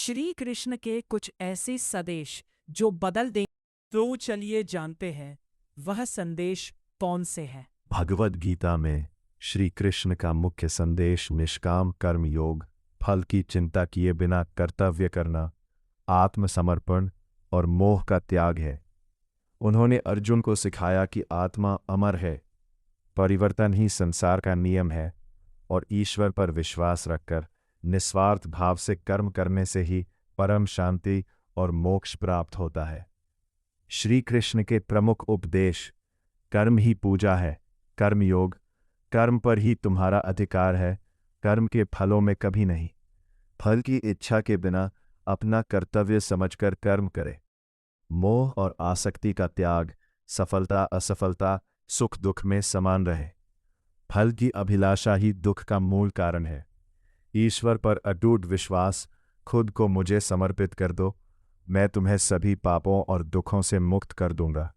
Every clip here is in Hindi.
श्री कृष्ण के कुछ ऐसे संदेश जो बदल दें। तो चलिए जानते हैं वह संदेश कौन से हैं। भगवद गीता में श्री कृष्ण का मुख्य संदेश निष्काम कर्म योग, फल की चिंता किए बिना कर्तव्य करना, आत्मसमर्पण और मोह का त्याग है। उन्होंने अर्जुन को सिखाया कि आत्मा अमर है, परिवर्तन ही संसार का नियम है और ईश्वर पर विश्वास रखकर निस्वार्थ भाव से कर्म करने से ही परम शांति और मोक्ष प्राप्त होता है। श्री कृष्ण के प्रमुख उपदेश कर्म ही पूजा है, कर्मयोग, कर्म पर ही तुम्हारा अधिकार है, कर्म के फलों में कभी नहीं। फल की इच्छा के बिना अपना कर्तव्य समझकर कर्म करे। मोह और आसक्ति का त्याग, सफलता असफलता सुख दुख में समान रहे। फल की अभिलाषा ही दुख का मूल कारण है। ईश्वर पर अटूट विश्वास, खुद को मुझे समर्पित कर दो, मैं तुम्हें सभी पापों और दुखों से मुक्त कर दूंगा।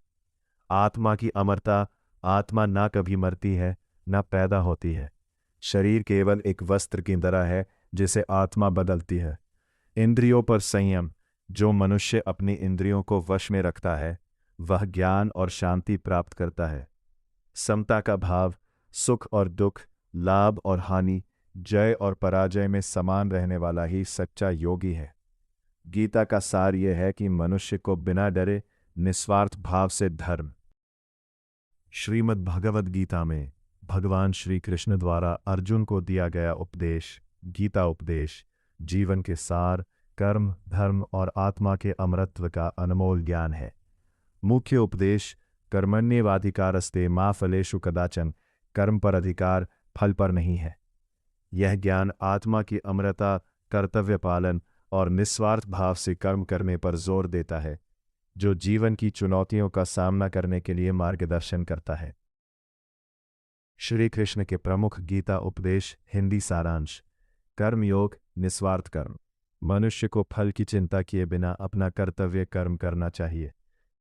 आत्मा की अमरता, आत्मा ना कभी मरती है ना पैदा होती है। शरीर केवल एक वस्त्र की तरह है जिसे आत्मा बदलती है। इंद्रियों पर संयम, जो मनुष्य अपनी इंद्रियों को वश में रखता है वह ज्ञान और शांति प्राप्त करता है। समता का भाव, सुख और दुख, लाभ और हानि, जय और पराजय में समान रहने वाला ही सच्चा योगी है। गीता का सार यह है कि मनुष्य को बिना डरे निस्वार्थ भाव से धर्म। श्रीमद् भगवद गीता में भगवान श्री कृष्ण द्वारा अर्जुन को दिया गया उपदेश, गीता उपदेश, जीवन के सार, कर्म, धर्म और आत्मा के अमरत्व का अनमोल ज्ञान है। मुख्य उपदेश कर्मण्येवाधिकारस्ते मा फलेषु कदाचन, कर्म पर अधिकार, फल पर नहीं है। यह ज्ञान आत्मा की अमरता, कर्तव्य पालन और निस्वार्थ भाव से कर्म करने पर जोर देता है, जो जीवन की चुनौतियों का सामना करने के लिए मार्गदर्शन करता है। श्री कृष्ण के प्रमुख गीता उपदेश हिंदी सारांश। कर्मयोग, निस्वार्थ कर्म। मनुष्य को फल की चिंता किए बिना अपना कर्तव्य कर्म करना चाहिए।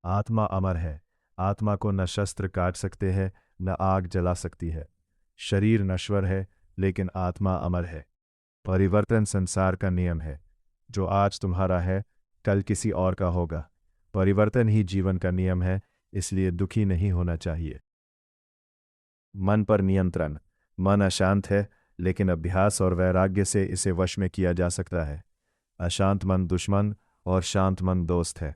आत्मा अमर है, आत्मा को न शस्त्र काट सकते हैं न आग जला सकती है। शरीर नश्वर है लेकिन आत्मा अमर है। परिवर्तन संसार का नियम है, जो आज तुम्हारा है कल किसी और का होगा। परिवर्तन ही जीवन का नियम है, इसलिए दुखी नहीं होना चाहिए। मन पर नियंत्रण। मन अशांत है लेकिन अभ्यास और वैराग्य से इसे वश में किया जा सकता है। अशांत मन दुश्मन और शांत मन दोस्त है।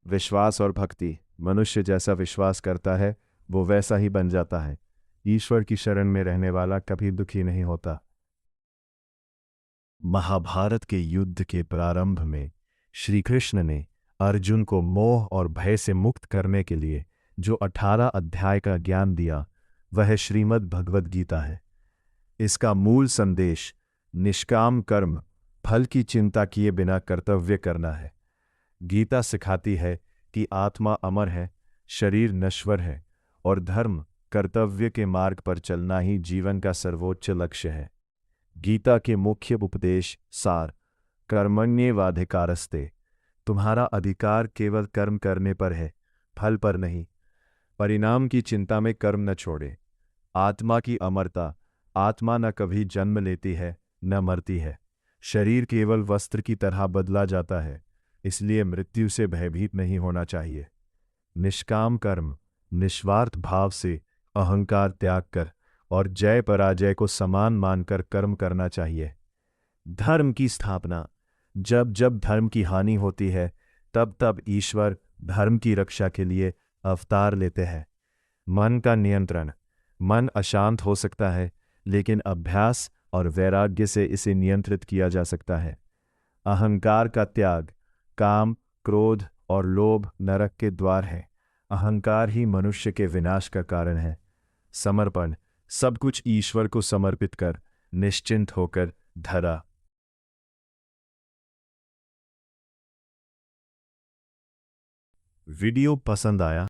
विश्वास और भक्ति। मनुष्य जैसा विश्वास करता है वो वैसा ही बन जाता है। ईश्वर की शरण में रहने वाला कभी दुखी नहीं होता। महाभारत के युद्ध के प्रारंभ में श्री कृष्ण ने अर्जुन को मोह और भय से मुक्त करने के लिए जो 18 अध्याय का ज्ञान दिया वह श्रीमद् भगवद गीता है। इसका मूल संदेश निष्काम कर्म, फल की चिंता किए बिना कर्तव्य करना है। गीता सिखाती है कि आत्मा अमर है, शरीर नश्वर है और धर्म, कर्तव्य के मार्ग पर चलना ही जीवन का सर्वोच्च लक्ष्य है। गीता के मुख्य उपदेश सार। कर्मण्येवाधिकारस्ते, तुम्हारा अधिकार केवल कर्म करने पर है, फल पर नहीं। परिणाम की चिंता में कर्म न छोड़े। आत्मा की अमरता, आत्मा न कभी जन्म लेती है न मरती है। शरीर केवल वस्त्र की तरह बदला जाता है, इसलिए मृत्यु से भयभीत नहीं होना चाहिए। निष्काम कर्म, निस्वार्थ भाव से अहंकार त्याग कर और जय पराजय को समान मानकर कर्म करना चाहिए। धर्म की स्थापना। जब जब धर्म की हानि होती है तब तब ईश्वर धर्म की रक्षा के लिए अवतार लेते हैं। मन का नियंत्रण। मन अशांत हो सकता है लेकिन अभ्यास और वैराग्य से इसे नियंत्रित किया जा सकता है। अहंकार का त्याग। काम, क्रोध और लोभ नरक के द्वार हैं। अहंकार ही मनुष्य के विनाश का कारण है। समर्पण। सब कुछ ईश्वर को समर्पित कर निश्चिंत होकर धरा। वीडियो पसंद आया